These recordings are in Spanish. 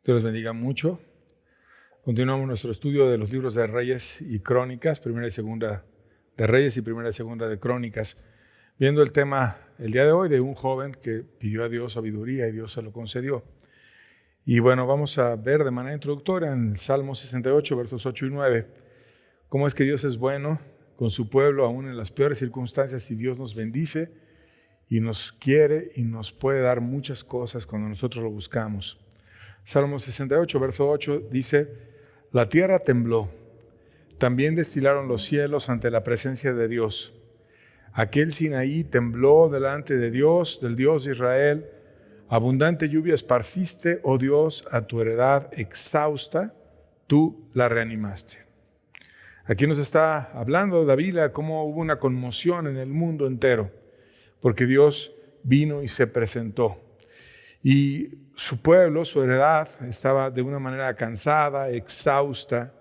Dios les bendiga mucho. Continuamos nuestro estudio de los libros de Reyes y Crónicas, Primera y Segunda de Reyes y Primera y Segunda de Crónicas, viendo el tema el día de hoy de un joven que pidió a Dios sabiduría y Dios se lo concedió. Y bueno, vamos a ver de manera introductoria en el Salmo 68, versos 8 y 9, cómo es que Dios es bueno con su pueblo, aún en las peores circunstancias, y Dios nos bendice y nos quiere y nos puede dar muchas cosas cuando nosotros lo buscamos. Salmo 68, verso 8 dice: la tierra tembló, también destilaron los cielos ante la presencia de Dios. Aquel Sinaí tembló delante de Dios, del Dios de Israel. Abundante lluvia esparciste, oh Dios, a tu heredad exhausta, tú la reanimaste. Aquí nos está hablando David cómo hubo una conmoción en el mundo entero, porque Dios vino y se presentó. Y su pueblo, su heredad, estaba de una manera cansada, exhausta,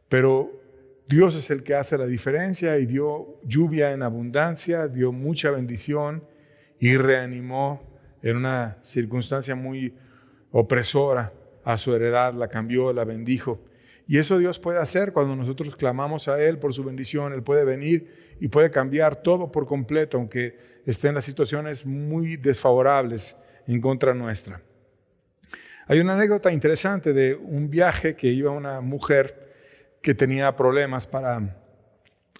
pero Dios es el que hace la diferencia y dio lluvia en abundancia, dio mucha bendición y reanimó en una circunstancia muy opresora a su heredad, la cambió, la bendijo. Y eso Dios puede hacer cuando nosotros clamamos a Él por su bendición. Él puede venir y puede cambiar todo por completo, aunque estén las situaciones muy desfavorables en contra nuestra. Hay una anécdota interesante de un viaje que iba una mujer que tenía problemas para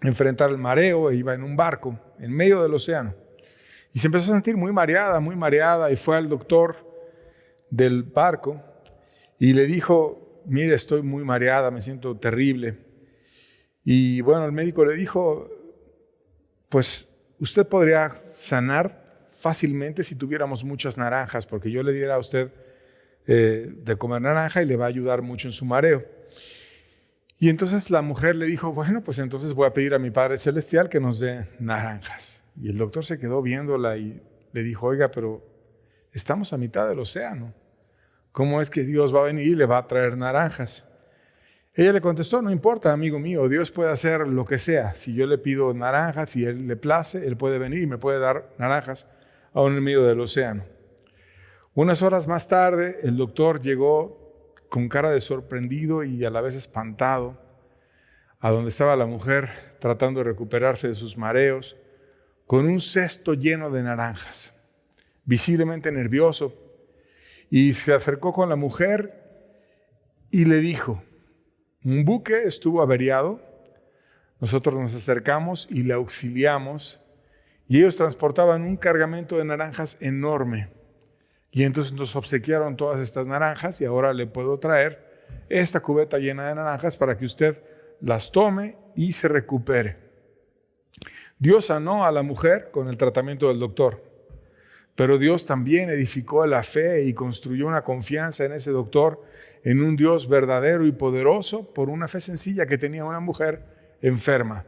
enfrentar el mareo e iba en un barco en medio del océano. Y se empezó a sentir muy mareada y fue al doctor del barco y le dijo: mire, estoy muy mareada, me siento terrible. Y bueno, el médico le dijo: pues usted podría sanar fácilmente si tuviéramos muchas naranjas, porque yo le diera a usted de comer naranja y le va a ayudar mucho en su mareo. Y entonces la mujer le dijo: bueno, pues entonces voy a pedir a mi Padre Celestial que nos dé naranjas. Y el doctor se quedó viéndola y le dijo: oiga, pero estamos a mitad del océano. ¿Cómo es que Dios va a venir y le va a traer naranjas? Ella le contestó: no importa, amigo mío, Dios puede hacer lo que sea. Si yo le pido naranjas, si Él le place, Él puede venir y me puede dar naranjas aún en medio del océano. Unas horas más tarde, el doctor llegó con cara de sorprendido y a la vez espantado a donde estaba la mujer tratando de recuperarse de sus mareos, con un cesto lleno de naranjas, visiblemente nervioso, y se acercó con la mujer y le dijo: un buque estuvo averiado, nosotros nos acercamos y le auxiliamos, y ellos transportaban un cargamento de naranjas enorme. Y entonces nos obsequiaron todas estas naranjas y ahora le puedo traer esta cubeta llena de naranjas para que usted las tome y se recupere. Dios sanó a la mujer con el tratamiento del doctor, pero Dios también edificó la fe y construyó una confianza en ese doctor, en un Dios verdadero y poderoso, por una fe sencilla que tenía una mujer enferma,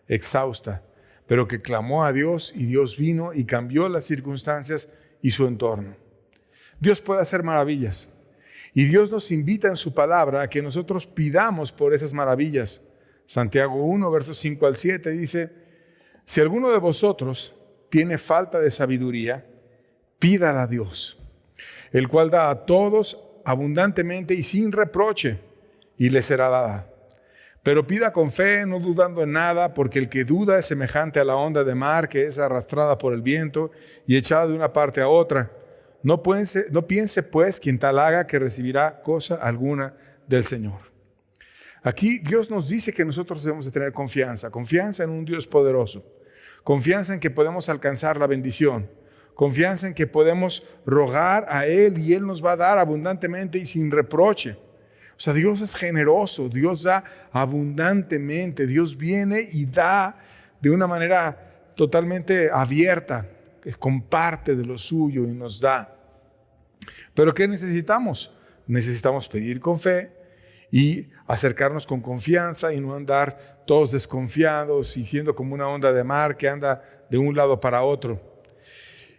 exhausta, pero que clamó a Dios y Dios vino y cambió las circunstancias y su entorno. Dios puede hacer maravillas y Dios nos invita en su palabra a que nosotros pidamos por esas maravillas. Santiago 1, versos 5 al 7 dice: si alguno de vosotros tiene falta de sabiduría, pídala a Dios, el cual da a todos abundantemente y sin reproche, y le será dada. Pero pida con fe, no dudando en nada, porque el que duda es semejante a la onda de mar que es arrastrada por el viento y echada de una parte a otra. No piense pues quien tal haga que recibirá cosa alguna del Señor. Aquí Dios nos dice que nosotros debemos de tener confianza en un Dios poderoso, confianza en que podemos alcanzar la bendición, confianza en que podemos rogar a Él y Él nos va a dar abundantemente y sin reproche. O sea, Dios es generoso, Dios da abundantemente, Dios viene y da de una manera totalmente abierta, que comparte de lo suyo y nos da. Pero ¿qué necesitamos? Necesitamos pedir con fe y acercarnos con confianza y no andar todos desconfiados y siendo como una onda de mar que anda de un lado para otro.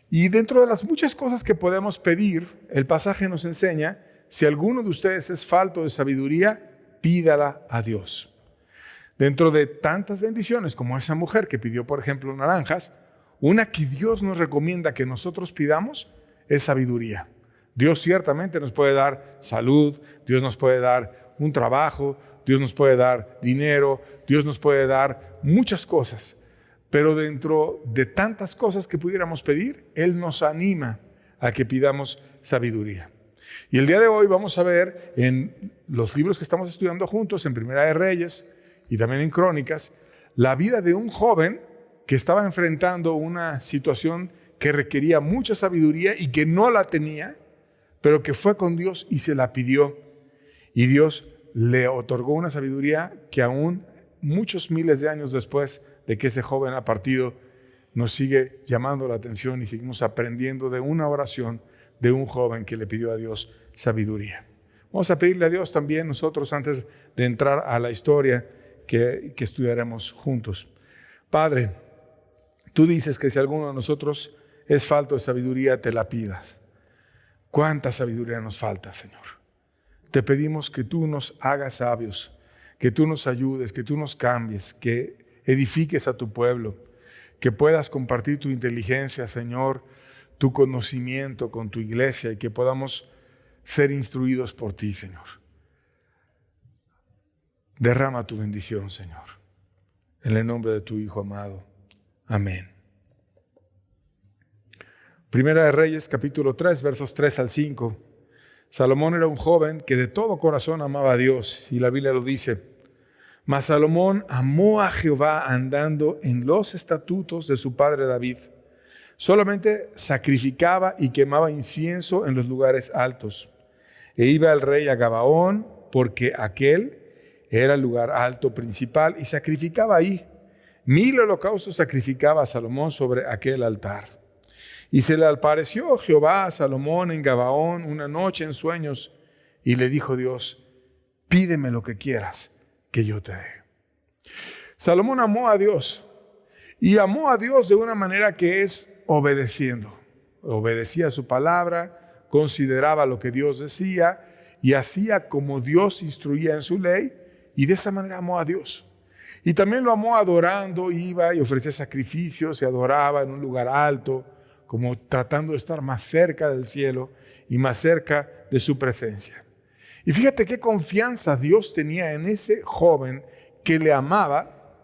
Y dentro de las muchas cosas que podemos pedir, el pasaje nos enseña: si alguno de ustedes es falto de sabiduría, pídala a Dios. Dentro de tantas bendiciones como esa mujer que pidió, por ejemplo, naranjas, una que Dios nos recomienda que nosotros pidamos es sabiduría. Dios ciertamente nos puede dar salud, Dios nos puede dar un trabajo, Dios nos puede dar dinero, Dios nos puede dar muchas cosas. Pero dentro de tantas cosas que pudiéramos pedir, Él nos anima a que pidamos sabiduría. Y el día de hoy vamos a ver en los libros que estamos estudiando juntos, en Primera de Reyes y también en Crónicas, la vida de un joven que estaba enfrentando una situación que requería mucha sabiduría y que no la tenía, pero que fue con Dios y se la pidió. Y Dios le otorgó una sabiduría que aún muchos miles de años después de que ese joven ha partido, nos sigue llamando la atención y seguimos aprendiendo de una oración de un joven que le pidió a Dios sabiduría. Vamos a pedirle a Dios también nosotros antes de entrar a la historia que estudiaremos juntos. Padre, tú dices que si alguno de nosotros es falto de sabiduría, te la pidas. ¿Cuánta sabiduría nos falta, Señor? Te pedimos que tú nos hagas sabios, que tú nos ayudes, que tú nos cambies, que edifiques a tu pueblo, que puedas compartir tu inteligencia, Señor, tu conocimiento con tu iglesia y que podamos ser instruidos por ti, Señor. Derrama tu bendición, Señor, en el nombre de tu Hijo amado. Amén. Primera de Reyes, capítulo 3, versos 3 al 5. Salomón era un joven que de todo corazón amaba a Dios, y la Biblia lo dice. Mas Salomón amó a Jehová andando en los estatutos de su padre David. Solamente sacrificaba y quemaba incienso en los lugares altos. E iba el rey a Gabaón, porque aquel era el lugar alto principal, y sacrificaba ahí. 1000 holocaustos sacrificaba a Salomón sobre aquel altar. Y se le apareció Jehová a Salomón en Gabaón una noche en sueños, y le dijo Dios: pídeme lo que quieras, que yo te dé. Salomón amó a Dios, y amó a Dios de una manera que es obedeciendo. Obedecía su palabra, consideraba lo que Dios decía, y hacía como Dios instruía en su ley, y de esa manera amó a Dios. Y también lo amó adorando, iba y ofrecía sacrificios, y adoraba en un lugar alto, como tratando de estar más cerca del cielo y más cerca de su presencia. Y fíjate qué confianza Dios tenía en ese joven que le amaba,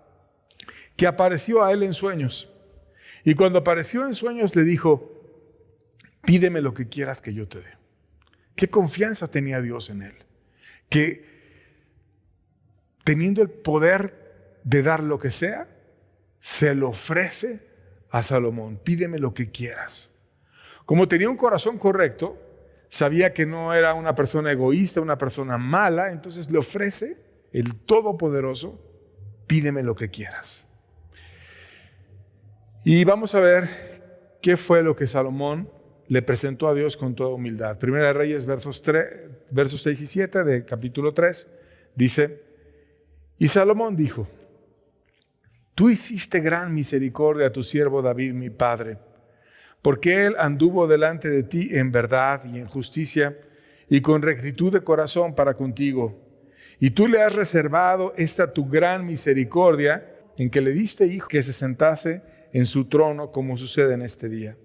que apareció a él en sueños. Y cuando apareció en sueños le dijo: pídeme lo que quieras que yo te dé. Qué confianza tenía Dios en él, que teniendo el poder de dar lo que sea, se lo ofrece a Salomón: pídeme lo que quieras. Como tenía un corazón correcto, sabía que no era una persona egoísta, una persona mala, entonces le ofrece el Todopoderoso: pídeme lo que quieras. Y vamos a ver qué fue lo que Salomón le presentó a Dios con toda humildad. Primera de Reyes, versos 6 y 7 de capítulo 3, dice: y Salomón dijo: tú hiciste gran misericordia a tu siervo David, mi padre, porque él anduvo delante de ti en verdad y en justicia y con rectitud de corazón para contigo. Y tú le has reservado esta tu gran misericordia, en que le diste hijo que se sentase en su trono, como sucede en este día.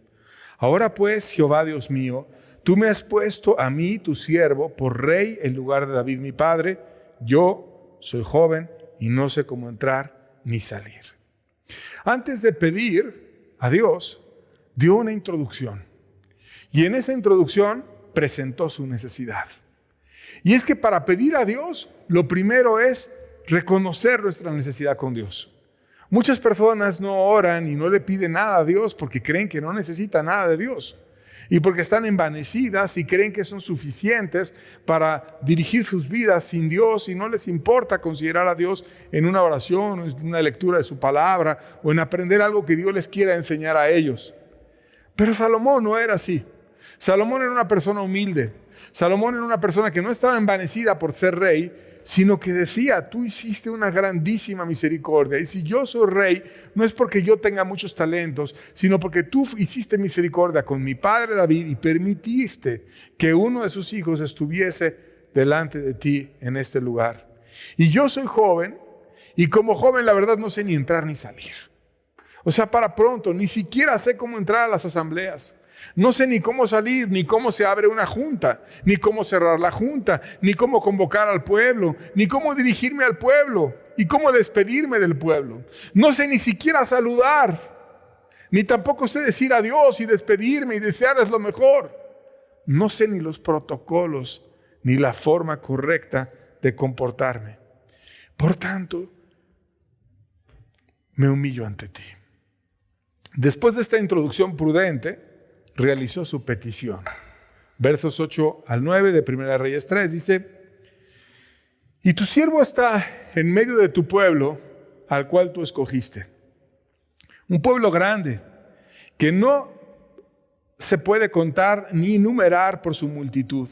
Ahora pues, Jehová Dios mío, tú me has puesto a mí, tu siervo, por rey en lugar de David mi padre. Yo soy joven y no sé cómo entrar ni salir. Antes de pedir a Dios, dio una introducción. Y en esa introducción presentó su necesidad. Y es que para pedir a Dios, lo primero es reconocer nuestra necesidad con Dios. Muchas personas no oran y no le piden nada a Dios porque creen que no necesitan nada de Dios. Y porque están envanecidas y creen que son suficientes para dirigir sus vidas sin Dios, y no les importa considerar a Dios en una oración, o en una lectura de su palabra, o en aprender algo que Dios les quiera enseñar a ellos. Pero Salomón no era así. Salomón era una persona humilde. Salomón era una persona que no estaba envanecida por ser rey, sino que decía: tú hiciste una grandísima misericordia. Y si yo soy rey, no es porque yo tenga muchos talentos, sino porque tú hiciste misericordia con mi padre David y permitiste que uno de sus hijos estuviese delante de ti en este lugar. Y yo soy joven, y como joven la verdad no sé ni entrar ni salir. O sea, para pronto, ni siquiera sé cómo entrar a las asambleas. No sé ni cómo salir, ni cómo se abre una junta, ni cómo cerrar la junta, ni cómo convocar al pueblo, ni cómo dirigirme al pueblo y cómo despedirme del pueblo. No sé ni siquiera saludar, ni tampoco sé decir adiós y despedirme y desearles lo mejor. No sé ni los protocolos, ni la forma correcta de comportarme. Por tanto, me humillo ante ti. Después de esta introducción prudente, realizó su petición. Versos 8 al 9 de 1 Reyes 3 dice: y tu siervo está en medio de tu pueblo, al cual tú escogiste. Un pueblo grande, que no se puede contar ni numerar por su multitud.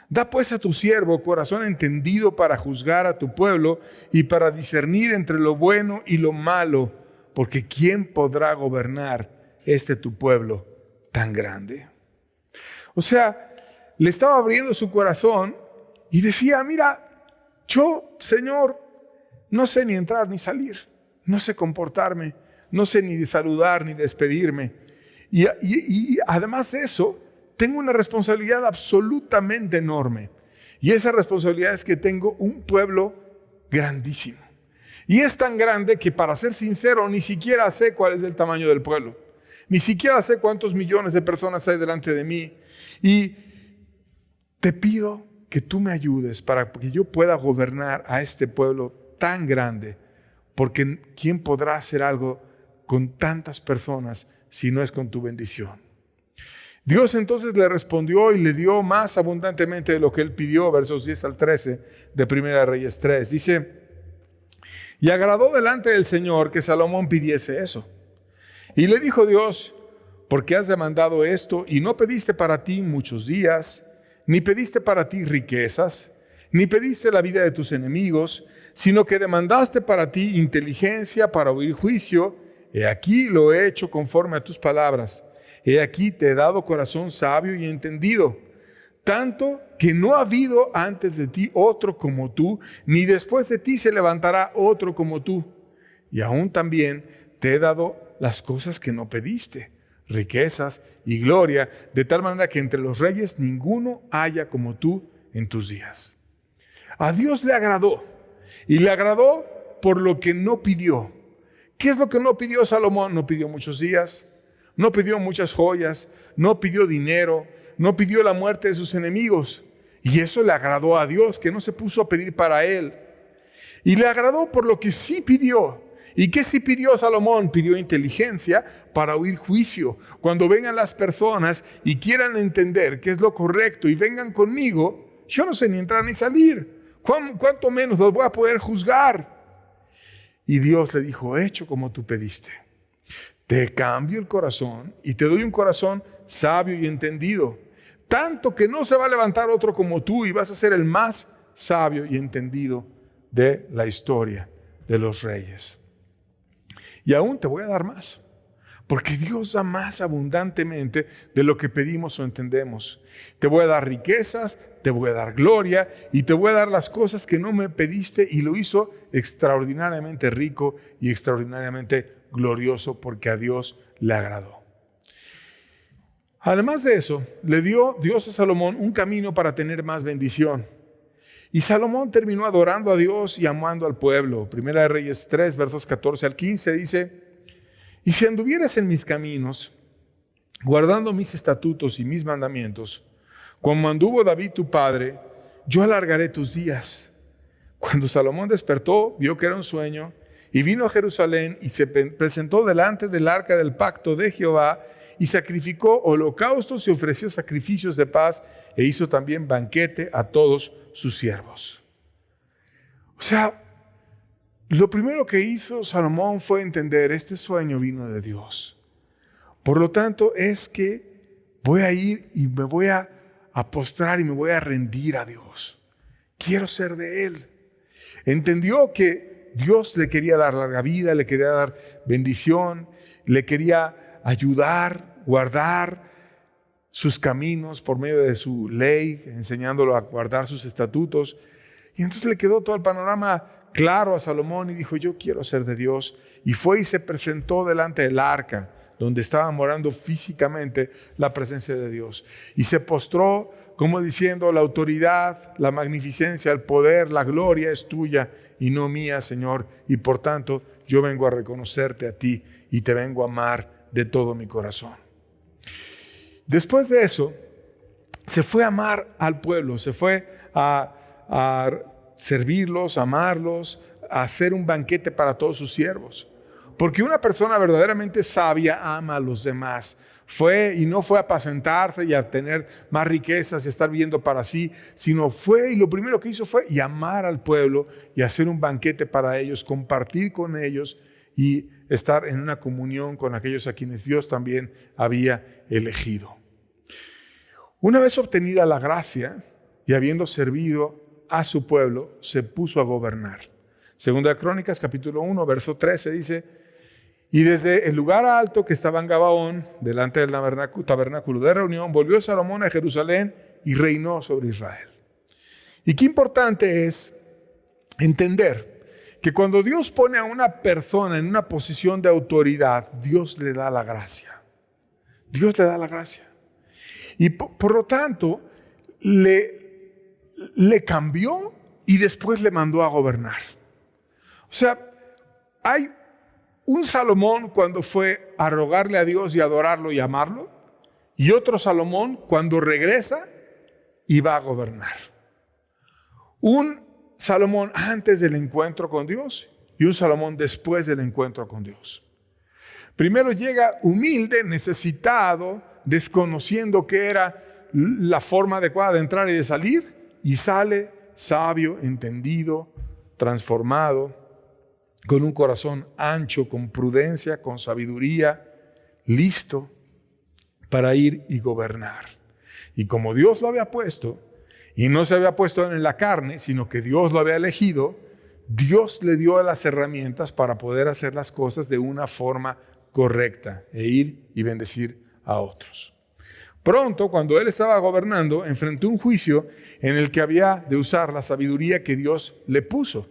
Da pues a tu siervo corazón entendido para juzgar a tu pueblo y para discernir entre lo bueno y lo malo, porque ¿quién podrá gobernar tu pueblo tan grande? O sea, le estaba abriendo su corazón y decía: mira, yo, Señor, no sé ni entrar ni salir, no sé comportarme, no sé ni saludar ni despedirme. Y además de eso, tengo una responsabilidad absolutamente enorme. Y esa responsabilidad es que tengo un pueblo grandísimo. Y es tan grande que, para ser sincero, ni siquiera sé cuál es el tamaño del pueblo. Ni siquiera sé cuántos millones de personas hay delante de mí. Y te pido que tú me ayudes para que yo pueda gobernar a este pueblo tan grande. Porque ¿quién podrá hacer algo con tantas personas si no es con tu bendición? Dios entonces le respondió y le dio más abundantemente de lo que él pidió, versos 10 al 13 de 1 Reyes 3. Dice: y agradó delante del Señor que Salomón pidiese eso. Y le dijo Dios: ¿por qué has demandado esto y no pediste para ti muchos días, ni pediste para ti riquezas, ni pediste la vida de tus enemigos, sino que demandaste para ti inteligencia para oír juicio? He aquí lo he hecho conforme a tus palabras. He aquí te he dado corazón sabio y entendido, tanto que no ha habido antes de ti otro como tú, ni después de ti se levantará otro como tú. Y aún también te he dado las cosas que no pediste, riquezas y gloria, de tal manera que entre los reyes ninguno haya como tú en tus días. A Dios le agradó, y le agradó por lo que no pidió. ¿Qué es lo que no pidió Salomón? No pidió muchos días, no pidió muchas joyas, no pidió dinero, no pidió la muerte de sus enemigos. Y eso le agradó a Dios, que no se puso a pedir para él. Y le agradó por lo que sí pidió. ¿Y qué sí pidió Salomón? Pidió inteligencia para oír juicio. Cuando vengan las personas y quieran entender qué es lo correcto y vengan conmigo, yo no sé ni entrar ni salir. ¿Cuánto menos los voy a poder juzgar? Y Dios le dijo: hecho como tú pediste. Te cambio el corazón y te doy un corazón sabio y entendido, tanto que no se va a levantar otro como tú y vas a ser el más sabio y entendido de la historia de los reyes. Y aún te voy a dar más, porque Dios da más abundantemente de lo que pedimos o entendemos. Te voy a dar riquezas, te voy a dar gloria y te voy a dar las cosas que no me pediste, y lo hizo extraordinariamente rico y extraordinariamente glorioso, porque a Dios le agradó. Además de eso, le dio Dios a Salomón un camino para tener más bendición. Y Salomón terminó adorando a Dios y amando al pueblo. 1 Reyes 3, versos 14 al 15 dice: y si anduvieras en mis caminos, guardando mis estatutos y mis mandamientos, como anduvo David tu padre, yo alargaré tus días. Cuando Salomón despertó, vio que era un sueño, y vino a Jerusalén y se presentó delante del arca del pacto de Jehová, y sacrificó holocaustos y ofreció sacrificios de paz, e hizo también banquete a todos sus siervos. O sea, lo primero que hizo Salomón fue entender: este sueño vino de Dios. Por lo tanto, es que voy a ir y me voy a postrar y me voy a rendir a Dios. Quiero ser de Él. Entendió que Dios le quería dar larga vida, le quería dar bendición, le quería ayudar, guardar sus caminos por medio de su ley, enseñándolo a guardar sus estatutos. Y entonces le quedó todo el panorama claro a Salomón y dijo: yo quiero ser de Dios. Y fue y se presentó delante del arca donde estaba morando físicamente la presencia de Dios. Y se postró como diciendo: la autoridad, la magnificencia, el poder, la gloria es tuya y no mía, Señor. Y por tanto, yo vengo a reconocerte a ti y te vengo a amar de todo mi corazón. Después de eso, se fue a amar al pueblo, se fue a servirlos, a amarlos, a hacer un banquete para todos sus siervos. Porque una persona verdaderamente sabia ama a los demás. No fue a apacentarse y a tener más riquezas y a estar viviendo para sí, sino fue, y lo primero que hizo fue amar al pueblo y hacer un banquete para ellos, compartir con ellos y estar en una comunión con aquellos a quienes Dios también había elegido. Una vez obtenida la gracia y habiendo servido a su pueblo, se puso a gobernar. Segunda de Crónicas, capítulo 1, verso 13 dice: y desde el lugar alto que estaba en Gabaón, delante del tabernáculo de reunión, volvió Salomón a Jerusalén y reinó sobre Israel. Y qué importante es entender que cuando Dios pone a una persona en una posición de autoridad, Dios le da la gracia. Dios le da la gracia. Y por lo tanto, le cambió y después le mandó a gobernar. O sea, hay un Salomón cuando fue a rogarle a Dios y adorarlo y amarlo, y otro Salomón cuando regresa y va a gobernar. Un Salomón antes del encuentro con Dios y un Salomón después del encuentro con Dios. Primero llega humilde, necesitado, desconociendo qué era la forma adecuada de entrar y de salir, y sale sabio, entendido, transformado, con un corazón ancho, con prudencia, con sabiduría, listo para ir y gobernar. Y como Dios lo había puesto, y no se había puesto en la carne, sino que Dios lo había elegido, Dios le dio las herramientas para poder hacer las cosas de una forma correcta e ir y bendecir a otros. Pronto, cuando él estaba gobernando, enfrentó un juicio en el que había de usar la sabiduría que Dios le puso.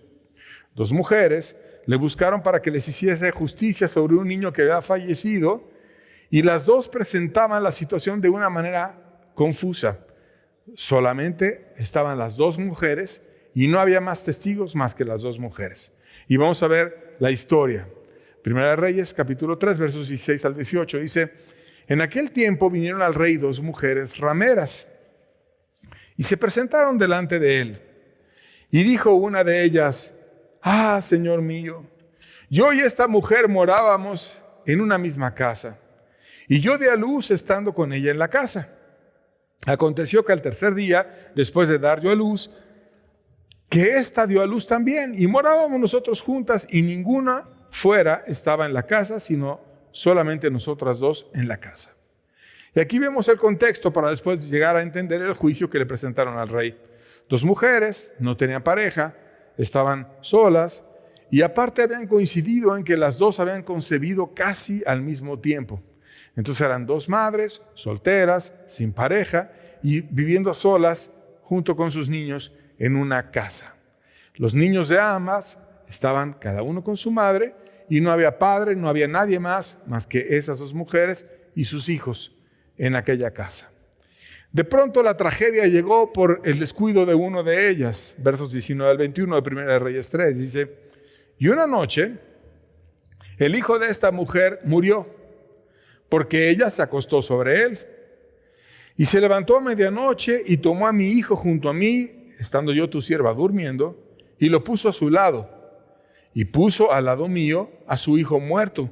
2 mujeres le buscaron para que les hiciese justicia sobre un niño que había fallecido, y las dos presentaban la situación de una manera confusa. Solamente estaban las 2 mujeres y no había más testigos más que las 2 mujeres. Y vamos a ver la historia. Primera de Reyes, capítulo 3, versos 16 al 18, dice: en aquel tiempo vinieron al rey 2 mujeres rameras y se presentaron delante de él. Y dijo una de ellas: ah, Señor mío, yo y esta mujer morábamos en una misma casa, y yo di a luz estando con ella en la casa. Aconteció que al tercer día, después de dar yo a luz, que ésta dio a luz también, y morábamos nosotros juntas, y ninguna fuera estaba en la casa, sino solamente nosotras 2 en la casa. Y aquí vemos el contexto para después llegar a entender el juicio que le presentaron al rey. 2 mujeres, no tenían pareja, estaban solas, y aparte habían coincidido en que las 2 habían concebido casi al mismo tiempo. Entonces eran 2 madres, solteras, sin pareja, y viviendo solas junto con sus niños en una casa. Los niños de ambas estaban cada uno con su madre, y no había padre, no había nadie más que esas 2 mujeres y sus hijos en aquella casa. De pronto la tragedia llegó por el descuido de uno de ellas. Versos 19 al 21 de 1 de Reyes 3 dice: y una noche el hijo de esta mujer murió, porque ella se acostó sobre él. Y se levantó a medianoche y tomó a mi hijo junto a mí, estando yo tu sierva durmiendo, y lo puso a su lado. Y puso al lado mío a su hijo muerto.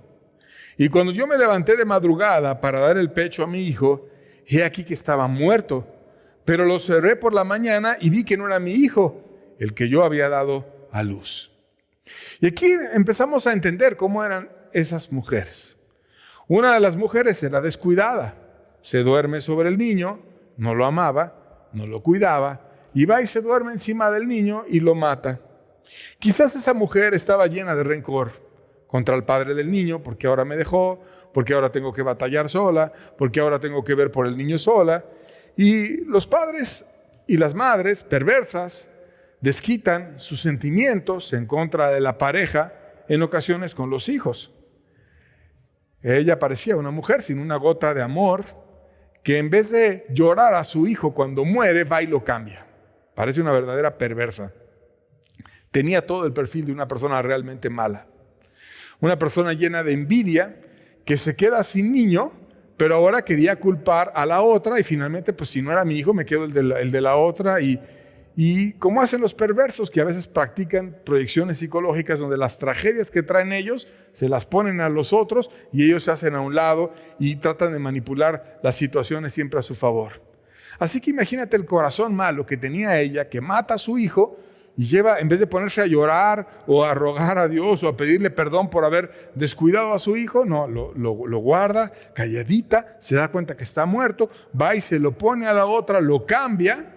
Y cuando yo me levanté de madrugada para dar el pecho a mi hijo, he aquí que estaba muerto. Pero lo observé por la mañana y vi que no era mi hijo, el que yo había dado a luz. Y aquí empezamos a entender cómo eran esas mujeres. Una de las mujeres era descuidada. Se duerme sobre el niño, no lo amaba, no lo cuidaba, y va y se duerme encima del niño y lo mata. Quizás esa mujer estaba llena de rencor contra el padre del niño, porque ahora me dejó, porque ahora tengo que batallar sola, porque ahora tengo que ver por el niño sola. Y los padres y las madres perversas desquitan sus sentimientos en contra de la pareja en ocasiones con los hijos. Ella parecía una mujer sin una gota de amor, que en vez de llorar a su hijo cuando muere, va y lo cambia. Parece una verdadera perversa. Tenía todo el perfil de una persona realmente mala. Una persona llena de envidia, que se queda sin niño, pero ahora quería culpar a la otra, y finalmente, pues si no era mi hijo, me quedo el de la otra. Y como hacen los perversos, que a veces practican proyecciones psicológicas donde las tragedias que traen ellos se las ponen a los otros y ellos se hacen a un lado y tratan de manipular las situaciones siempre a su favor. Así que imagínate el corazón malo que tenía ella, que mata a su hijo y lleva, en vez de ponerse a llorar o a rogar a Dios o a pedirle perdón por haber descuidado a su hijo, no, lo guarda calladita, se da cuenta que está muerto, va y se lo pone a la otra, lo cambia,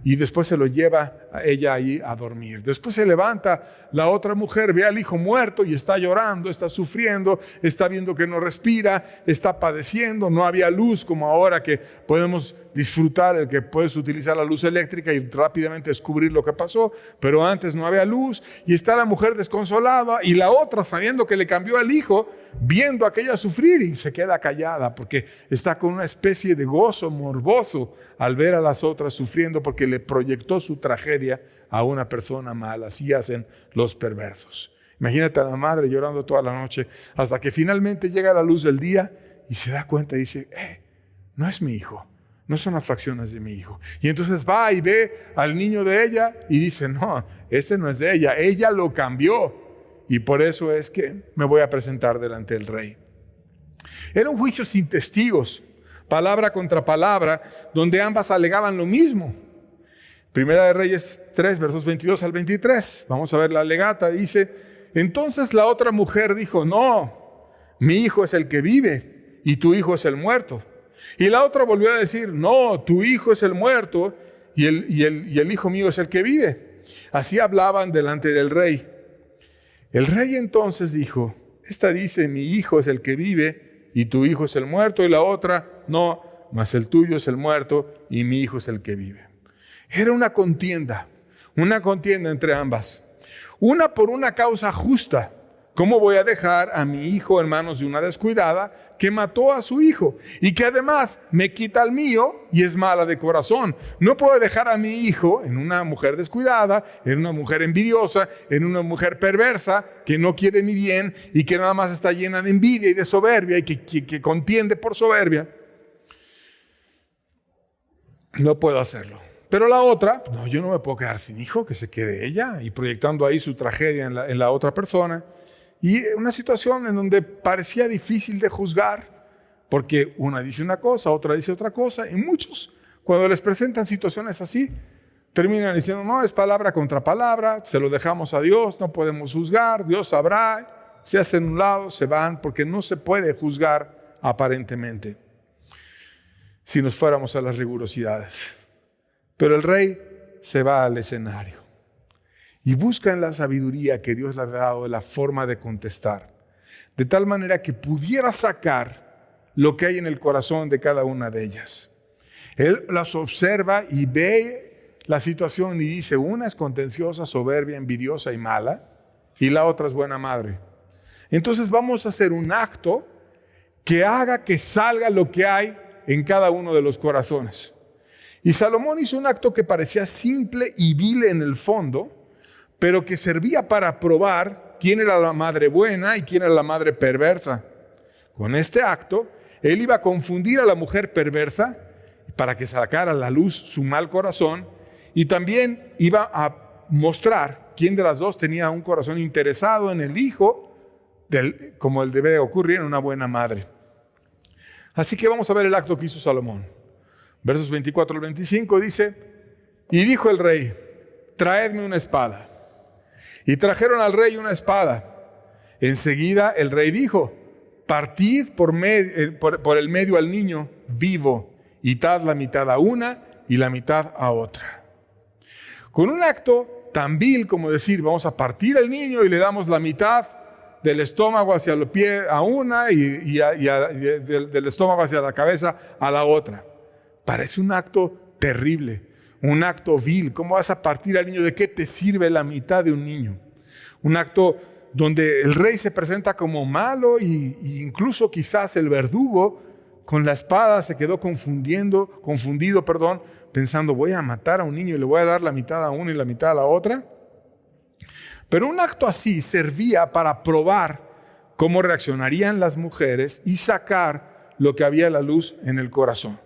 y después se lo lleva a ella ahí a dormir. Después se levanta la otra mujer, ve al hijo muerto y está llorando, está sufriendo, está viendo que no respira, está padeciendo. No había luz como ahora que podemos disfrutar, el que puedes utilizar la luz eléctrica y rápidamente descubrir lo que pasó, pero antes no había luz y está la mujer desconsolada y la otra, sabiendo que le cambió al hijo, viendo a aquella sufrir y se queda callada porque está con una especie de gozo morboso al ver a las otras sufriendo porque le proyectó su tragedia a una persona mala. Así hacen los perversos. Imagínate a la madre llorando toda la noche hasta que finalmente llega la luz del día y se da cuenta y dice, no es mi hijo, no son las facciones de mi hijo. Y entonces va y ve al niño de ella y dice, no, este no es de ella lo cambió. Y por eso es que me voy a presentar delante del rey. Era un juicio sin testigos, palabra contra palabra, donde ambas alegaban lo mismo. Primera de Reyes 3, versos 22 al 23. Vamos a ver la alegata. Dice, entonces la otra mujer dijo, no, mi hijo es el que vive y tu hijo es el muerto. Y la otra volvió a decir, no, tu hijo es el muerto y el hijo mío es el que vive. Así hablaban delante del rey. El rey entonces dijo, esta dice, mi hijo es el que vive y tu hijo es el muerto. Y la otra, no, mas el tuyo es el muerto y mi hijo es el que vive. Era una contienda entre ambas. Una por una causa justa. ¿Cómo voy a dejar a mi hijo en manos de una descuidada que mató a su hijo y que además me quita el mío y es mala de corazón? No puedo dejar a mi hijo en una mujer descuidada, en una mujer envidiosa, en una mujer perversa que no quiere mi bien y que nada más está llena de envidia y de soberbia y que contiende por soberbia. No puedo hacerlo. Pero la otra, no, yo no me puedo quedar sin hijo, que se quede ella, y proyectando ahí su tragedia en la otra persona. Y una situación en donde parecía difícil de juzgar, porque una dice una cosa, otra dice otra cosa, y muchos, cuando les presentan situaciones así, terminan diciendo, no, es palabra contra palabra, se lo dejamos a Dios, no podemos juzgar, Dios sabrá, se hacen un lado, se van, porque no se puede juzgar aparentemente, si nos fuéramos a las rigurosidades. Pero el rey se va al escenario y busca en la sabiduría que Dios le ha dado la forma de contestar, de tal manera que pudiera sacar lo que hay en el corazón de cada una de ellas. Él las observa y ve la situación y dice, una es contenciosa, soberbia, envidiosa y mala, y la otra es buena madre. Entonces vamos a hacer un acto que haga que salga lo que hay en cada uno de los corazones. Y Salomón hizo un acto que parecía simple y vil en el fondo, pero que servía para probar quién era la madre buena y quién era la madre perversa. Con este acto, él iba a confundir a la mujer perversa para que sacara a la luz su mal corazón, y también iba a mostrar quién de las dos tenía un corazón interesado en el hijo, como el debe ocurrir en una buena madre. Así que vamos a ver el acto que hizo Salomón. Versos 24 al 25 dice, y dijo el rey, traedme una espada. Y trajeron al rey una espada. Enseguida el rey dijo, partid por el medio al niño vivo, y dad la mitad a una y la mitad a otra. Con un acto tan vil como decir, vamos a partir al niño y le damos la mitad del estómago hacia el pie a una y del estómago hacia la cabeza a la otra. Parece un acto terrible, un acto vil. ¿Cómo vas a partir al niño? ¿De qué te sirve la mitad de un niño? Un acto donde el rey se presenta como malo y incluso quizás el verdugo con la espada se quedó confundido, pensando, voy a matar a un niño y le voy a dar la mitad a uno y la mitad a la otra. Pero un acto así servía para probar cómo reaccionarían las mujeres y sacar lo que había a la luz en el corazón.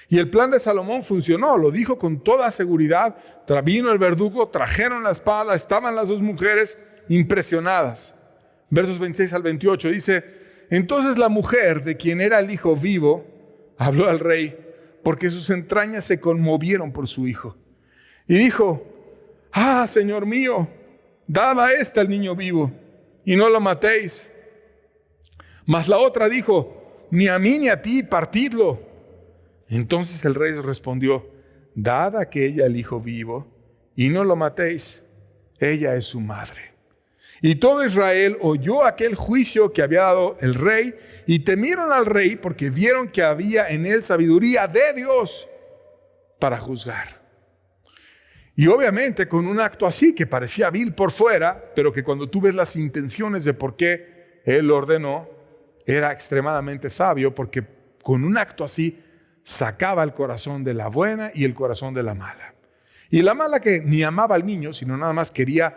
Y el plan de Salomón funcionó, lo dijo con toda seguridad. Vino el verdugo, trajeron la espada, estaban las dos mujeres impresionadas. Versos 26 al 28 dice, entonces la mujer de quien era el hijo vivo habló al rey, porque sus entrañas se conmovieron por su hijo. Y dijo, Señor mío, dad a al niño vivo, y no lo matéis. Mas la otra dijo, ni a mí ni a ti, partidlo. Entonces el rey respondió, dad a aquella el hijo vivo, y no lo matéis, ella es su madre. Y todo Israel oyó aquel juicio que había dado el rey, y temieron al rey porque vieron que había en él sabiduría de Dios para juzgar. Y obviamente con un acto así que parecía vil por fuera, pero que cuando tú ves las intenciones de por qué él lo ordenó, era extremadamente sabio, porque con un acto así sacaba el corazón de la buena y el corazón de la mala. Y la mala que ni amaba al niño, sino nada más quería,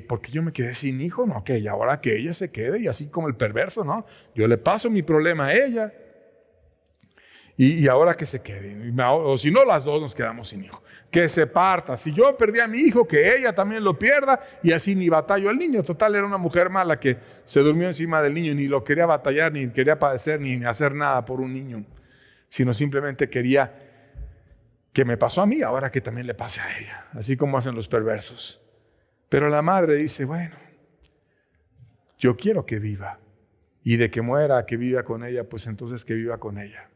porque yo me quedé sin hijo, no, y ahora que ella se quede, y así como el perverso, ¿no? Yo le paso mi problema a ella, y ahora que se quede, o si no, las dos nos quedamos sin hijo. Que se parta, si yo perdí a mi hijo, que ella también lo pierda, y así ni batallo al niño. Total, era una mujer mala que se durmió encima del niño, ni lo quería batallar, ni quería padecer, ni hacer nada por un niño, sino simplemente quería que me pasó a mí, ahora que también le pase a ella, así como hacen los perversos. Pero la madre dice, bueno, yo quiero que viva, y de que muera, que viva con ella, pues entonces que viva con ella.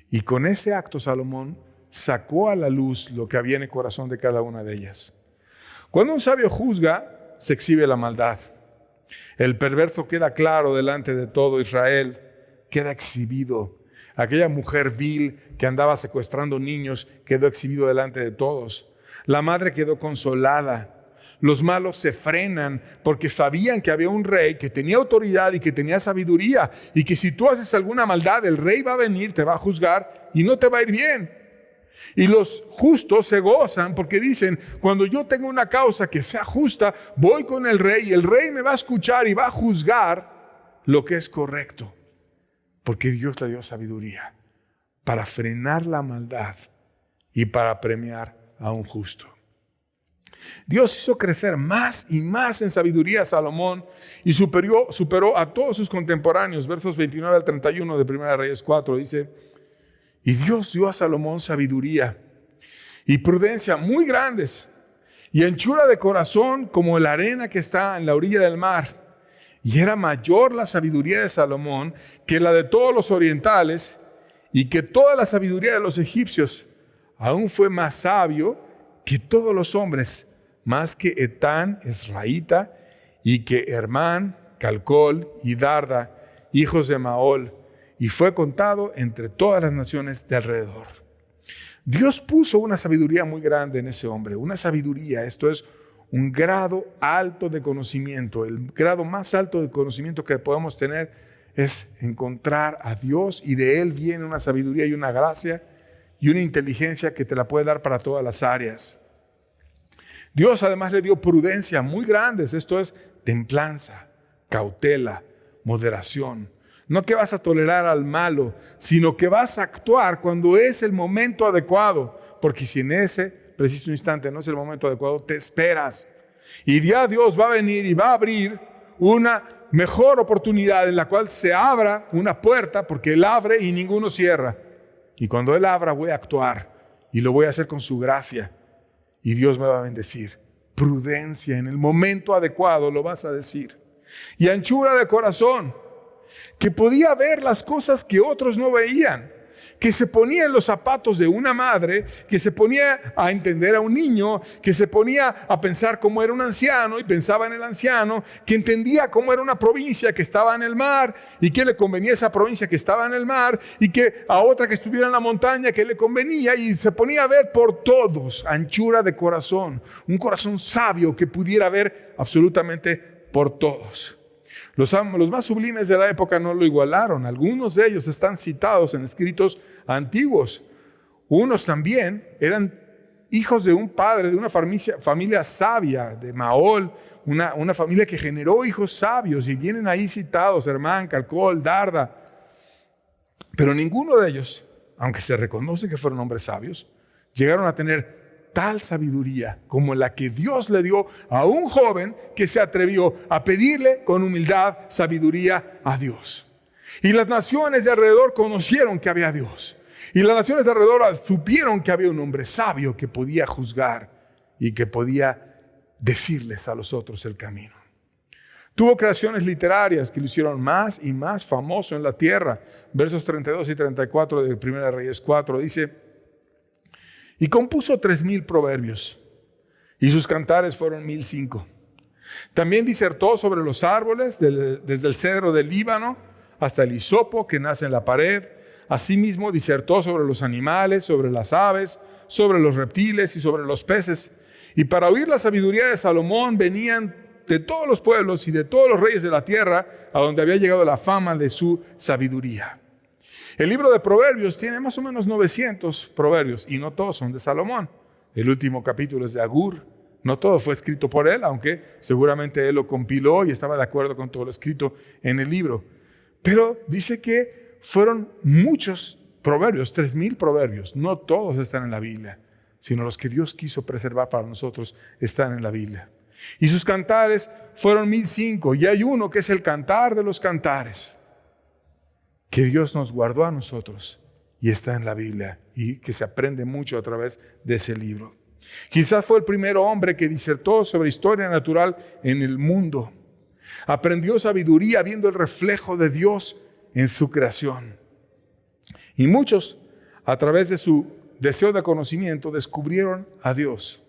Y con ese acto Salomón sacó a la luz lo que había en el corazón de cada una de ellas. Cuando un sabio juzga, se exhibe la maldad. El perverso queda claro delante de todo Israel, queda exhibido. Aquella mujer vil que andaba secuestrando niños quedó exhibido delante de todos. La madre quedó consolada. Los malos se frenan porque sabían que había un rey que tenía autoridad y que tenía sabiduría, y que si tú haces alguna maldad, el rey va a venir, te va a juzgar y no te va a ir bien. Y los justos se gozan porque dicen, cuando yo tengo una causa que sea justa, voy con el rey y el rey me va a escuchar y va a juzgar lo que es correcto. Porque Dios le dio sabiduría para frenar la maldad y para premiar a un justo. Dios hizo crecer más y más en sabiduría a Salomón y superó a todos sus contemporáneos. Versos 29 al 31 de 1 Reyes 4 dice, y Dios dio a Salomón sabiduría y prudencia muy grandes, y anchura de corazón como la arena que está en la orilla del mar. Y era mayor la sabiduría de Salomón que la de todos los orientales, y que toda la sabiduría de los egipcios. Aún fue más sabio que todos los hombres, más que Etán, Esraíta, y que Hermán, Calcol y Darda, hijos de Maol, y fue contado entre todas las naciones de alrededor. Dios puso una sabiduría muy grande en ese hombre, una sabiduría, esto es un grado alto de conocimiento. El grado más alto de conocimiento que podemos tener es encontrar a Dios, y de Él viene una sabiduría y una gracia y una inteligencia que te la puede dar para todas las áreas. Dios además le dio prudencia muy grandes, esto es templanza, cautela, moderación. No que vas a tolerar al malo, sino que vas a actuar cuando es el momento adecuado, porque si en ese preciso instante no es el momento adecuado, te esperas. Y ya Dios va a venir y va a abrir una mejor oportunidad en la cual se abra una puerta, porque Él abre y ninguno cierra. Y cuando Él abra, voy a actuar y lo voy a hacer con su gracia. Y Dios me va a bendecir. Prudencia, en el momento adecuado lo vas a decir. Y anchura de corazón, que podía ver las cosas que otros no veían. que se ponía en los zapatos de una madre, que se ponía a entender a un niño, que se ponía a pensar cómo era un anciano y pensaba en el anciano, que entendía cómo era una provincia que estaba en el mar y que le convenía esa provincia que estaba en el mar y que a otra que estuviera en la montaña que le convenía, y se ponía a ver por todos, anchura de corazón, un corazón sabio que pudiera ver absolutamente por todos. Los más sublimes de la época no lo igualaron. Algunos de ellos están citados en escritos antiguos. Unos también eran hijos de un padre, de una familia sabia, de Mahol, una familia que generó hijos sabios, y vienen ahí citados: Hermán, Calcol, Darda. Pero ninguno de ellos, aunque se reconoce que fueron hombres sabios, llegaron a tener tal sabiduría como la que Dios le dio a un joven que se atrevió a pedirle con humildad sabiduría a Dios. Y las naciones de alrededor conocieron que había Dios. Y las naciones de alrededor supieron que había un hombre sabio que podía juzgar y que podía decirles a los otros el camino. Tuvo creaciones literarias que lo hicieron más y más famoso en la tierra. Versos 32 y 34 de 1 Reyes 4 dice: y compuso 3,000 proverbios, y sus cantares fueron 1,005. También disertó sobre los árboles, desde el cedro del Líbano hasta el hisopo que nace en la pared. Asimismo disertó sobre los animales, sobre las aves, sobre los reptiles y sobre los peces. Y para oír la sabiduría de Salomón venían de todos los pueblos y de todos los reyes de la tierra, a donde había llegado la fama de su sabiduría. El libro de Proverbios tiene más o menos 900 proverbios, y no todos son de Salomón. El último capítulo es de Agur. No todo fue escrito por él, aunque seguramente él lo compiló y estaba de acuerdo con todo lo escrito en el libro. Pero dice que fueron muchos proverbios, 3,000 proverbios. No todos están en la Biblia, sino los que Dios quiso preservar para nosotros están en la Biblia. Y sus cantares fueron 1,005, y hay uno que es el cantar de los cantares, que Dios nos guardó a nosotros y está en la Biblia, y que se aprende mucho a través de ese libro. Quizás fue el primer hombre que disertó sobre historia natural en el mundo. Aprendió sabiduría viendo el reflejo de Dios en su creación. Y muchos, a través de su deseo de conocimiento, descubrieron a Dios.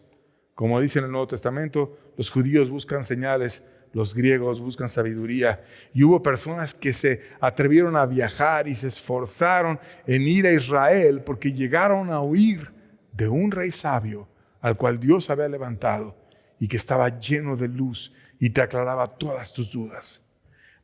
Como dice en el Nuevo Testamento, los judíos buscan señales, los griegos buscan sabiduría, y hubo personas que se atrevieron a viajar y se esforzaron en ir a Israel porque llegaron a oír de un rey sabio al cual Dios había levantado y que estaba lleno de luz y te aclaraba todas tus dudas.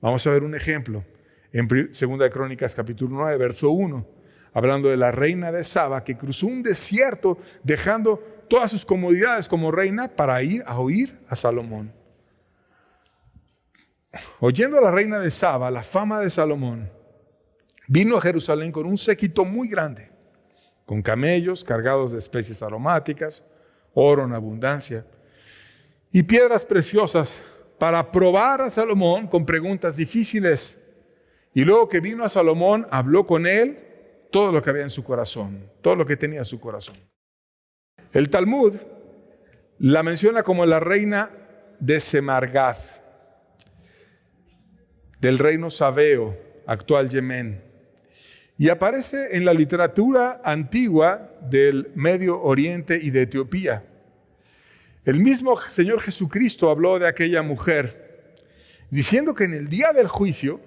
Vamos a ver un ejemplo en 2 de Crónicas capítulo 9, verso 1, hablando de la reina de Saba que cruzó un desierto dejando todas sus comodidades como reina para ir a oír a Salomón. Oyendo a la reina de Saba la fama de Salomón, vino a Jerusalén con un séquito muy grande, con camellos cargados de especies aromáticas, oro en abundancia y piedras preciosas, para probar a Salomón con preguntas difíciles. Y luego que vino a Salomón, habló con él todo lo que había en su corazón, todo lo que tenía en su corazón. El Talmud la menciona como la reina de Semargath, del reino sabeo, actual Yemen, y aparece en la literatura antigua del Medio Oriente y de Etiopía. El mismo Señor Jesucristo habló de aquella mujer, diciendo que en el día del juicio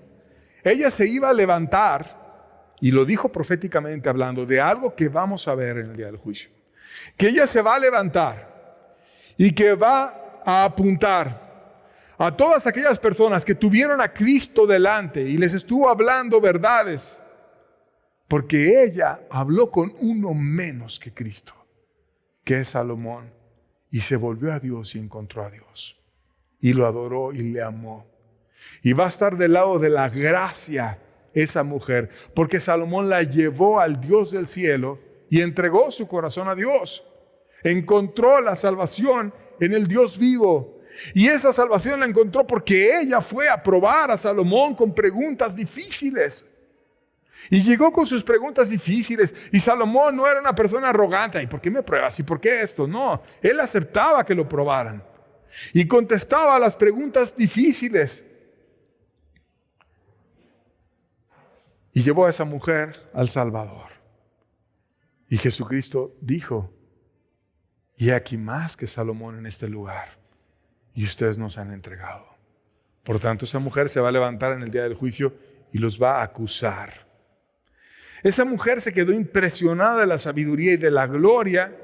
ella se iba a levantar, y lo dijo proféticamente hablando de algo que vamos a ver en el día del juicio, que ella se va a levantar y que va a apuntar a todas aquellas personas que tuvieron a Cristo delante y les estuvo hablando verdades, porque ella habló con uno menos que Cristo, que es Salomón, y se volvió a Dios y encontró a Dios, y lo adoró y le amó. Y va a estar del lado de la gracia esa mujer, porque Salomón la llevó al Dios del cielo y entregó su corazón a Dios. Encontró la salvación en el Dios vivo. Y esa salvación la encontró porque ella fue a probar a Salomón con preguntas difíciles. Y llegó con sus preguntas difíciles. Y Salomón no era una persona arrogante. ¿Y por qué me pruebas? ¿Y por qué esto? No, él aceptaba que lo probaran. Y contestaba a las preguntas difíciles. y llevó a esa mujer al Salvador. Y Jesucristo dijo: y aquí más que Salomón en este lugar, y ustedes nos han entregado. Por tanto, esa mujer se va a levantar en el día del juicio y los va a acusar. Esa mujer se quedó impresionada de la sabiduría y de la gloria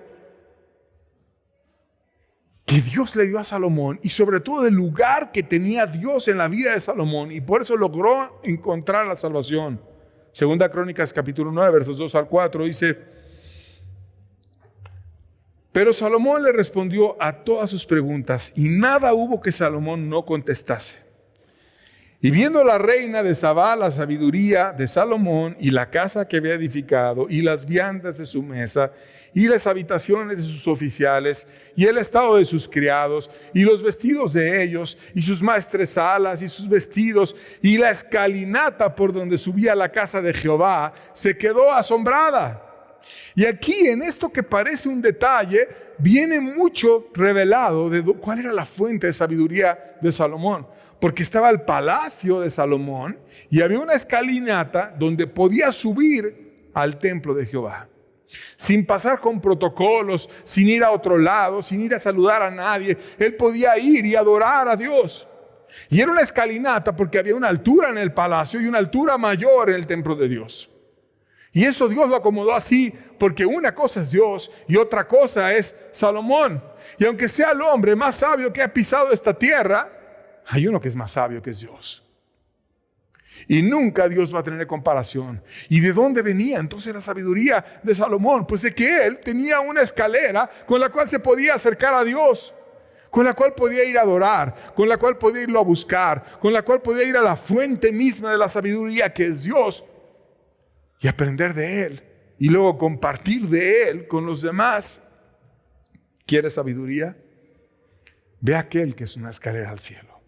que Dios le dio a Salomón, y sobre todo del lugar que tenía Dios en la vida de Salomón, y por eso logró encontrar la salvación. Segunda Crónicas capítulo 9, versos 2 al 4 dice: pero Salomón le respondió a todas sus preguntas, y nada hubo que Salomón no contestase. Y viendo la reina de Sabá la sabiduría de Salomón, y la casa que había edificado, y las viandas de su mesa, y las habitaciones de sus oficiales, y el estado de sus criados, y los vestidos de ellos, y sus maestresalas, y sus vestidos, y la escalinata por donde subía a la casa de Jehová, se quedó asombrada. Y aquí, en esto que parece un detalle, viene mucho revelado de cuál era la fuente de sabiduría de Salomón. Porque estaba el palacio de Salomón y había una escalinata donde podía subir al templo de Jehová. Sin pasar con protocolos, sin ir a otro lado, sin ir a saludar a nadie. Él podía ir y adorar a Dios. Y era una escalinata porque había una altura en el palacio y una altura mayor en el templo de Dios. Y eso Dios lo acomodó así, porque una cosa es Dios y otra cosa es Salomón. Y aunque sea el hombre más sabio que ha pisado esta tierra, hay uno que es más sabio, que es Dios. Y nunca Dios va a tener comparación. ¿Y de dónde venía entonces la sabiduría de Salomón? Pues de que él tenía una escalera con la cual se podía acercar a Dios, con la cual podía ir a adorar, con la cual podía irlo a buscar, con la cual podía ir a la fuente misma de la sabiduría, que es Dios, y aprender de Él, y luego compartir de Él con los demás. ¿Quieres sabiduría? Ve a aquel que es una escalera al cielo.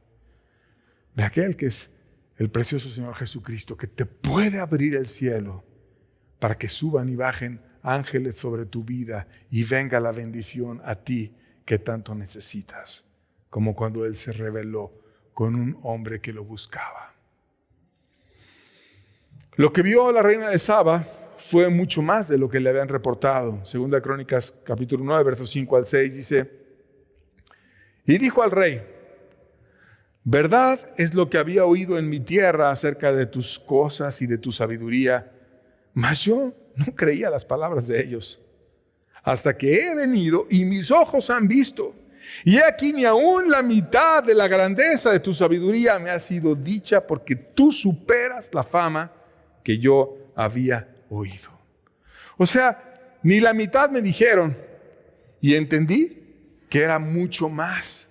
Ve a aquel que es el precioso Señor Jesucristo, que te puede abrir el cielo para que suban y bajen ángeles sobre tu vida y venga la bendición a ti que tanto necesitas, como cuando Él se reveló con un hombre que lo buscaba. Lo que vio la reina de Saba fue mucho más de lo que le habían reportado. Segunda Crónicas capítulo 9, versos 5 al 6 dice: y dijo al rey: verdad es lo que había oído en mi tierra acerca de tus cosas y de tu sabiduría, mas yo no creía las palabras de ellos, hasta que he venido y mis ojos han visto. Y aquí ni aún la mitad de la grandeza de tu sabiduría me ha sido dicha, porque tú superas la fama que yo había oído. O sea, ni la mitad me dijeron, y entendí que era mucho más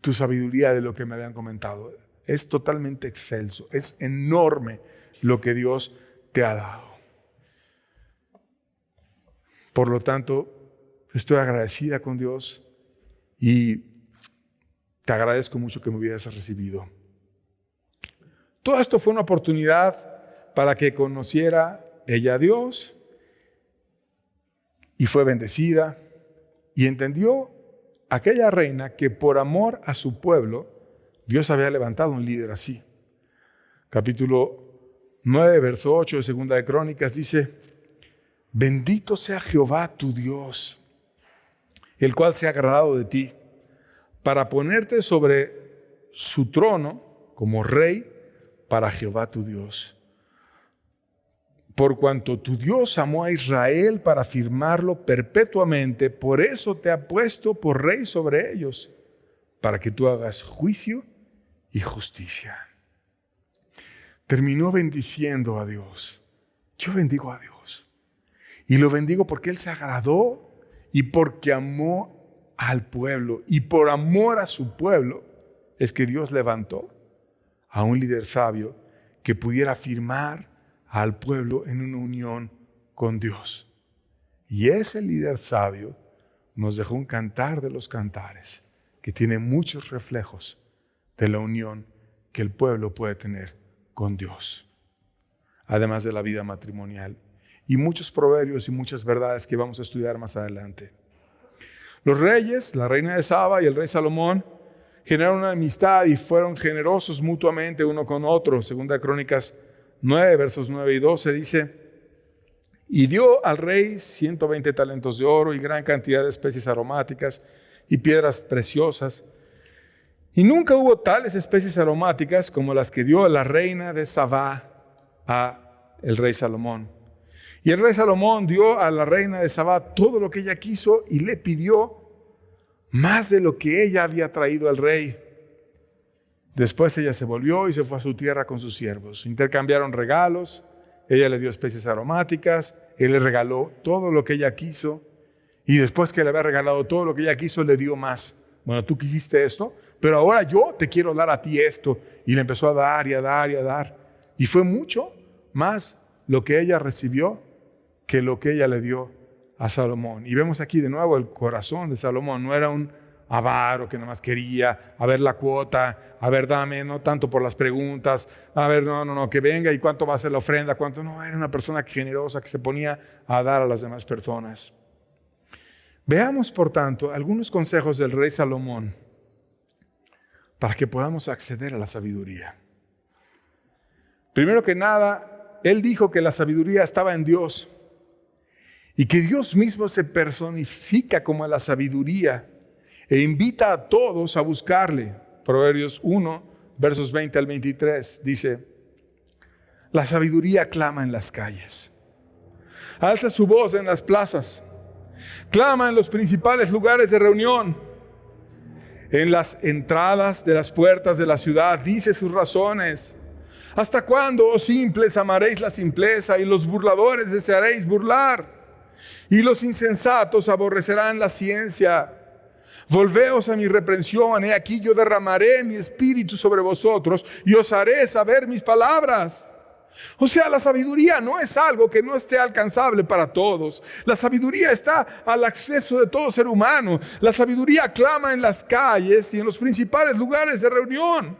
tu sabiduría de lo que me habían comentado. Es totalmente excelso, es enorme lo que Dios te ha dado. Por lo tanto, estoy agradecida con Dios y te agradezco mucho que me hubieras recibido. Todo esto fue una oportunidad para que conociera ella a Dios, y fue bendecida, y entendió aquella reina que por amor a su pueblo, Dios había levantado un líder así. Capítulo 9, verso 8 de Segunda de Crónicas dice: bendito sea Jehová tu Dios, el cual se ha agradado de ti, para ponerte sobre su trono como rey para Jehová tu Dios. Por cuanto tu Dios amó a Israel para firmarlo perpetuamente, por eso te ha puesto por rey sobre ellos, para que tú hagas juicio y justicia. Terminó bendiciendo a Dios. Yo bendigo a Dios. Y lo bendigo porque Él se agradó y porque amó al pueblo. Y por amor a su pueblo es que Dios levantó a un líder sabio que pudiera firmar al pueblo en una unión con Dios. Y ese líder sabio nos dejó un cantar de los cantares que tiene muchos reflejos de la unión que el pueblo puede tener con Dios, además de la vida matrimonial, y muchos proverbios y muchas verdades que vamos a estudiar más adelante. Los reyes, la reina de Saba y el rey Salomón, generaron una amistad y fueron generosos mutuamente uno con otro. Segunda Crónicas 9, versos 9 y 12 dice: y dio al rey 120 talentos de oro y gran cantidad de especies aromáticas y piedras preciosas. Y nunca hubo tales especies aromáticas como las que dio la reina de Sabá a el rey Salomón. Y el rey Salomón dio a la reina de Sabá todo lo que ella quiso y le pidió más de lo que ella había traído al rey. Después ella se volvió y se fue a su tierra con sus siervos. Intercambiaron regalos. Ella le dio especies aromáticas. Él le regaló todo lo que ella quiso. Y después que le había regalado todo lo que ella quiso, le dio más. Bueno, tú quisiste esto, pero ahora yo te quiero dar a ti esto. Y le empezó a dar y a dar y a dar. Y fue mucho más lo que ella recibió que lo que ella le dio a Salomón. Y vemos aquí de nuevo el corazón de Salomón. No era un avaro que nada más quería, a ver la cuota, a ver dame, no tanto por las preguntas, a ver no, que venga y cuánto va a ser la ofrenda, cuánto no, era una persona generosa que se ponía a dar a las demás personas. Veamos, por tanto, algunos consejos del rey Salomón para que podamos acceder a la sabiduría. Primero que nada, él dijo que la sabiduría estaba en Dios y que Dios mismo se personifica como la sabiduría e invita a todos a buscarle. Proverbios 1, versos 20 al 23, dice: la sabiduría clama en las calles, alza su voz en las plazas, clama en los principales lugares de reunión, en las entradas de las puertas de la ciudad, dice sus razones. ¿Hasta cuándo, oh simples, amaréis la simpleza y los burladores desearéis burlar? Y los insensatos aborrecerán la ciencia. Volveos a mi reprensión, he aquí yo derramaré mi espíritu sobre vosotros y os haré saber mis palabras. O sea, la sabiduría no es algo que no esté alcanzable para todos. La sabiduría está al acceso de todo ser humano. La sabiduría clama en las calles y en los principales lugares de reunión.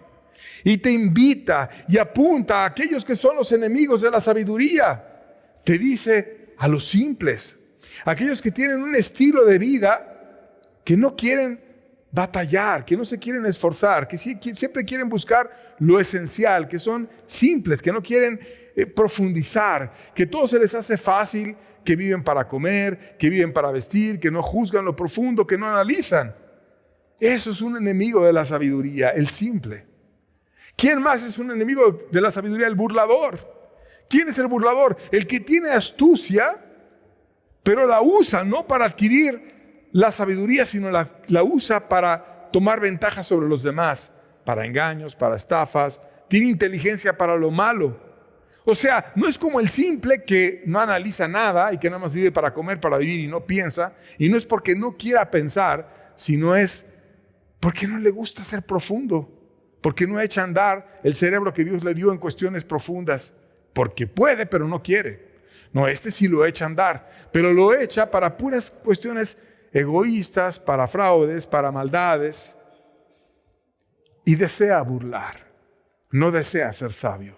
Y te invita y apunta a aquellos que son los enemigos de la sabiduría. Te dice a los simples, aquellos que tienen un estilo de vida que no quieren batallar, que no se quieren esforzar, que siempre quieren buscar lo esencial, que son simples, que no quieren profundizar, que todo se les hace fácil, que viven para comer, que viven para vestir, que no juzgan lo profundo, que no analizan. Eso es un enemigo de la sabiduría, el simple. ¿Quién más es un enemigo de la sabiduría? El burlador. ¿Quién es el burlador? El que tiene astucia, pero la usa no para adquirir la sabiduría, sino la usa para tomar ventaja sobre los demás, para engaños, para estafas. Tiene inteligencia para lo malo. O sea, no es como el simple que no analiza nada y que nada más vive para comer, para vivir y no piensa. Y no es porque no quiera pensar, sino es porque no le gusta ser profundo, porque no echa a andar el cerebro que Dios le dio en cuestiones profundas, porque puede pero no quiere. No, este sí lo echa a andar, pero lo echa para puras cuestiones egoístas, para fraudes, para maldades, y desea burlar. No desea ser sabio,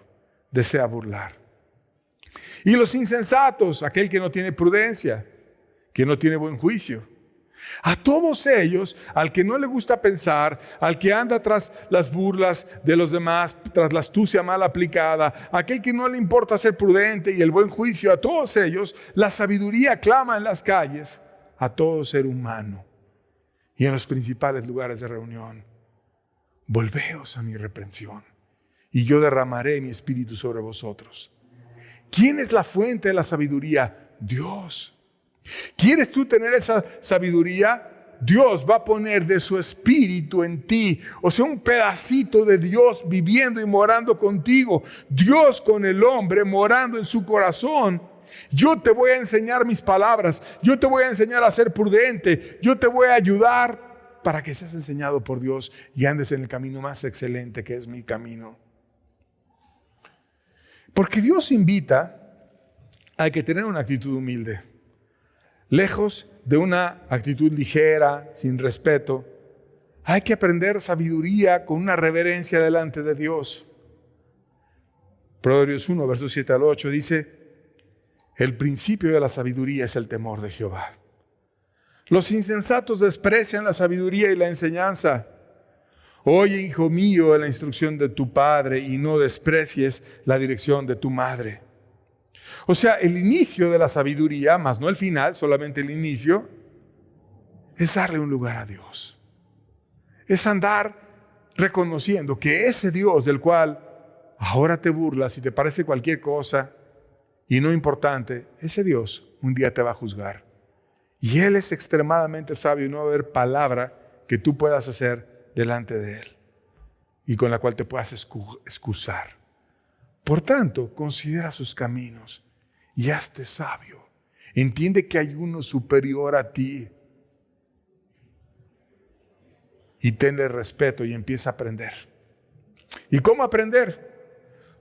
desea burlar. Y los insensatos, aquel que no tiene prudencia, que no tiene buen juicio. A todos ellos, al que no le gusta pensar, al que anda tras las burlas de los demás, tras la astucia mal aplicada, aquel que no le importa ser prudente y el buen juicio, a todos ellos, la sabiduría clama en las calles, a todo ser humano y en los principales lugares de reunión. Volveos a mi reprensión y yo derramaré mi espíritu sobre vosotros. ¿Quién es la fuente de la sabiduría? Dios. ¿Quieres tú tener esa sabiduría? Dios va a poner de su espíritu en ti, o sea, un pedacito de Dios viviendo y morando contigo. Dios con el hombre morando en su corazón. Yo te voy a enseñar mis palabras, yo te voy a enseñar a ser prudente, yo te voy a ayudar para que seas enseñado por Dios y andes en el camino más excelente que es mi camino. Porque Dios invita a que tener una actitud humilde, lejos de una actitud ligera, sin respeto. Hay que aprender sabiduría con una reverencia delante de Dios. Proverbios 1, versos 7 al 8 dice: el principio de la sabiduría es el temor de Jehová. Los insensatos desprecian la sabiduría y la enseñanza. Oye, hijo mío, la instrucción de tu padre y no desprecies la dirección de tu madre. O sea, el inicio de la sabiduría, más no el final, solamente el inicio, es darle un lugar a Dios. Es andar reconociendo que ese Dios del cual ahora te burlas y te parece cualquier cosa y no importante, ese Dios un día te va a juzgar. Y Él es extremadamente sabio y no va a haber palabra que tú puedas hacer delante de Él y con la cual te puedas excusar. Por tanto, considera sus caminos y hazte sabio. Entiende que hay uno superior a ti. Y tenle respeto y empieza a aprender. ¿Y cómo aprender?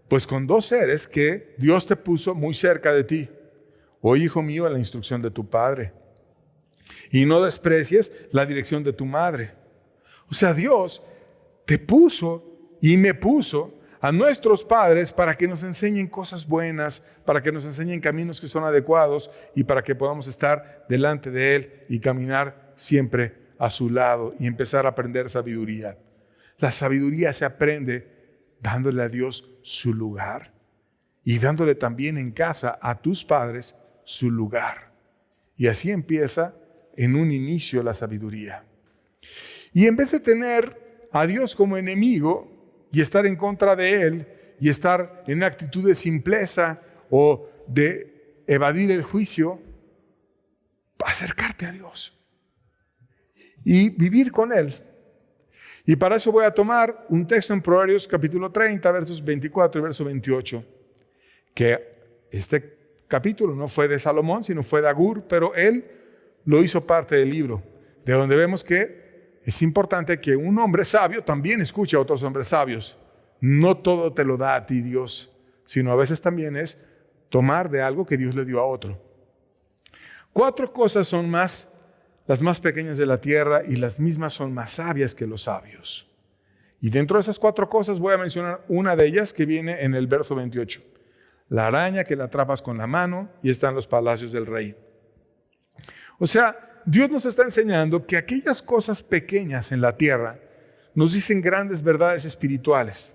Pues con dos seres que Dios te puso muy cerca de ti. Oye, hijo mío, la instrucción de tu padre. Y no desprecies la dirección de tu madre. O sea, Dios te puso y me puso a nuestros padres para que nos enseñen cosas buenas, para que nos enseñen caminos que son adecuados y para que podamos estar delante de Él y caminar siempre a su lado y empezar a aprender sabiduría. La sabiduría se aprende dándole a Dios su lugar y dándole también en casa a tus padres su lugar. Y así empieza en un inicio la sabiduría. Y en vez de tener a Dios como enemigo y estar en contra de Él y estar en una actitud de simpleza o de evadir el juicio, acercarte a Dios y vivir con Él. Y para eso voy a tomar un texto en Proverbios capítulo 30, versos 24 y verso 28, que este capítulo no fue de Salomón, sino fue de Agur, pero él lo hizo parte del libro, de donde vemos que es importante que un hombre sabio también escuche a otros hombres sabios. No todo te lo da a ti Dios, sino a veces también es tomar de algo que Dios le dio a otro. 4 cosas son las más pequeñas de la tierra y las mismas son más sabias que los sabios. Y dentro de esas 4 cosas voy a mencionar una de ellas que viene en el verso 28. La araña que la atrapas con la mano y está en los palacios del rey. O sea, Dios nos está enseñando que aquellas cosas pequeñas en la tierra nos dicen grandes verdades espirituales.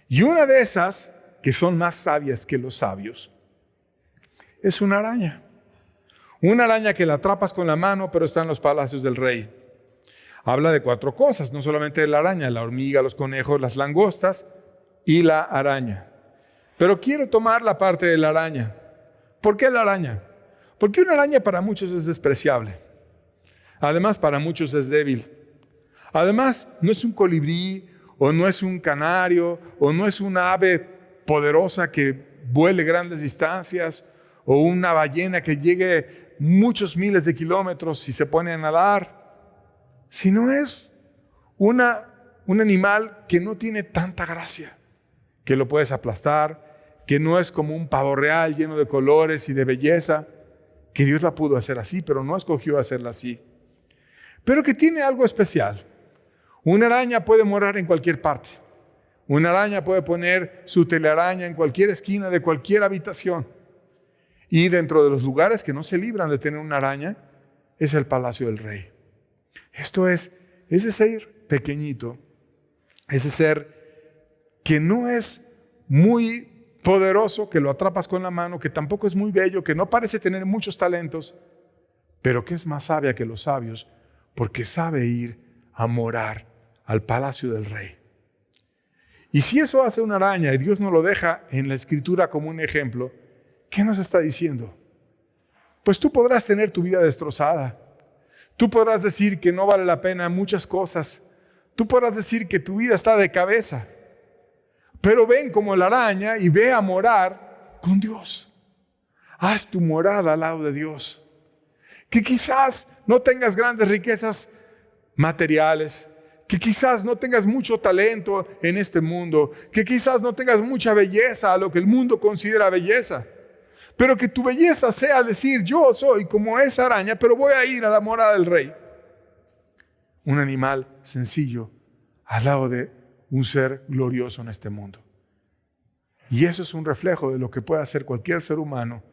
Y una de esas, que son más sabias que los sabios, es una araña. Una araña que la atrapas con la mano, pero está en los palacios del rey. Habla de 4 cosas, no solamente de la araña, la hormiga, los conejos, las langostas y la araña. Pero quiero tomar la parte de la araña. ¿Por qué la araña? Porque una araña para muchos es despreciable. Además, para muchos es débil. Además, no es un colibrí, o no es un canario, o no es una ave poderosa que vuele grandes distancias, o una ballena que llegue muchos miles de kilómetros y se pone a nadar, sino es un animal que no tiene tanta gracia, que lo puedes aplastar, que no es como un pavo real lleno de colores y de belleza, que Dios la pudo hacer así, pero no escogió hacerla así. Pero que tiene algo especial. Una araña puede morar en cualquier parte. Una araña puede poner su telaraña en cualquier esquina de cualquier habitación. Y dentro de los lugares que no se libran de tener una araña, es el palacio del rey. Esto es ese ser pequeñito, ese ser que no es muy poderoso, que lo atrapas con la mano, que tampoco es muy bello, que no parece tener muchos talentos, pero que es más sabia que los sabios, porque sabe ir a morar al palacio del rey. Y si eso hace una araña y Dios nos lo deja en la Escritura como un ejemplo, ¿qué nos está diciendo? Pues tú podrás tener tu vida destrozada. Tú podrás decir que no vale la pena muchas cosas. Tú podrás decir que tu vida está de cabeza. Pero ven como la araña y ve a morar con Dios. Haz tu morada al lado de Dios. Que quizás no tengas grandes riquezas materiales, que quizás no tengas mucho talento en este mundo, que quizás no tengas mucha belleza a lo que el mundo considera belleza, pero que tu belleza sea decir, yo soy como esa araña, pero voy a ir a la morada del rey. Un animal sencillo al lado de un ser glorioso en este mundo. Y eso es un reflejo de lo que puede hacer cualquier ser humano,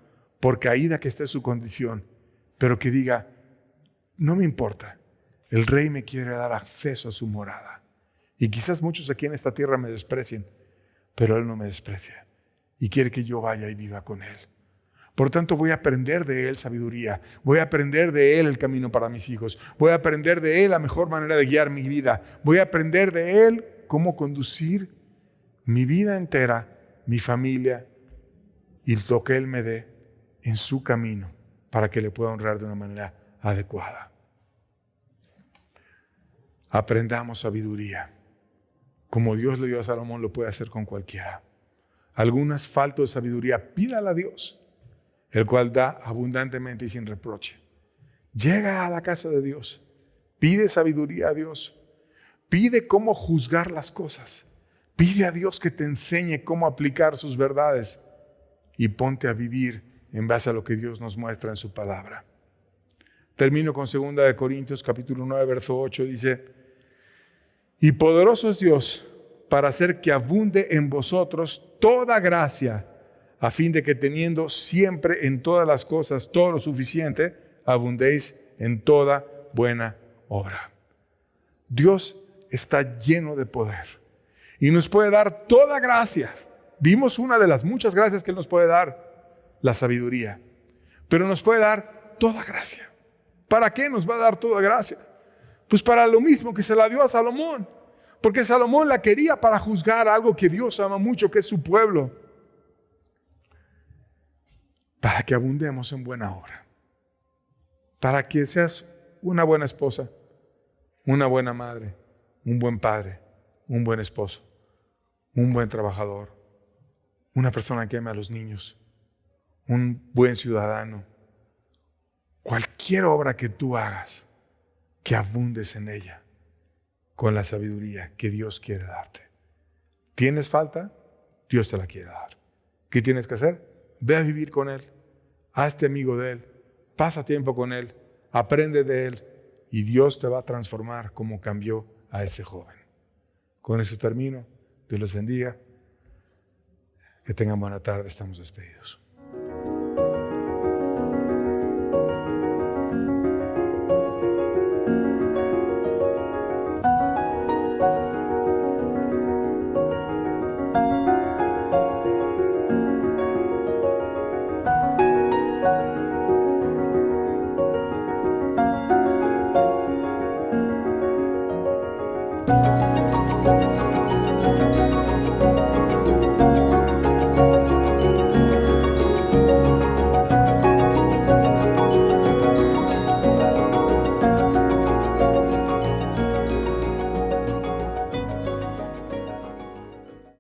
por caída que esté su condición, pero que diga, no me importa, el rey me quiere dar acceso a su morada. Y quizás muchos aquí en esta tierra me desprecien, pero Él no me desprecia y quiere que yo vaya y viva con Él. Por tanto, voy a aprender de Él sabiduría. Voy a aprender de Él el camino para mis hijos. Voy a aprender de Él la mejor manera de guiar mi vida. Voy a aprender de Él cómo conducir mi vida entera, mi familia y lo que Él me dé en su camino para que le pueda honrar de una manera adecuada. Aprendamos sabiduría. Como Dios le dio a Salomón, lo puede hacer con cualquiera. Algunas faltas de sabiduría, pídala a Dios, el cual da abundantemente y sin reproche. Llega a la casa de Dios, pide sabiduría a Dios, pide cómo juzgar las cosas, pide a Dios que te enseñe cómo aplicar sus verdades y ponte a vivir en base a lo que Dios nos muestra en su palabra. Termino con 2 Corintios capítulo 9, verso 8, dice: y poderoso es Dios para hacer que abunde en vosotros toda gracia, a fin de que teniendo siempre en todas las cosas todo lo suficiente, abundéis en toda buena obra. Dios está lleno de poder y nos puede dar toda gracia. Vimos una de las muchas gracias que Él nos puede dar, la sabiduría, pero nos puede dar toda gracia. ¿Para qué nos va a dar toda gracia? Pues para lo mismo que se la dio a Salomón, porque Salomón la quería para juzgar algo que Dios ama mucho, que es su pueblo, para que abundemos en buena obra, para que seas una buena esposa, una buena madre, un buen padre, un buen esposo, un buen trabajador, una persona que ame a los niños, un buen ciudadano. Cualquier obra que tú hagas, que abundes en ella con la sabiduría que Dios quiere darte. ¿Tienes falta? Dios te la quiere dar. ¿Qué tienes que hacer? Ve a vivir con Él, hazte amigo de Él, pasa tiempo con Él, aprende de Él y Dios te va a transformar como cambió a ese joven. Con eso termino. Dios los bendiga. Que tengan buena tarde. Estamos despedidos.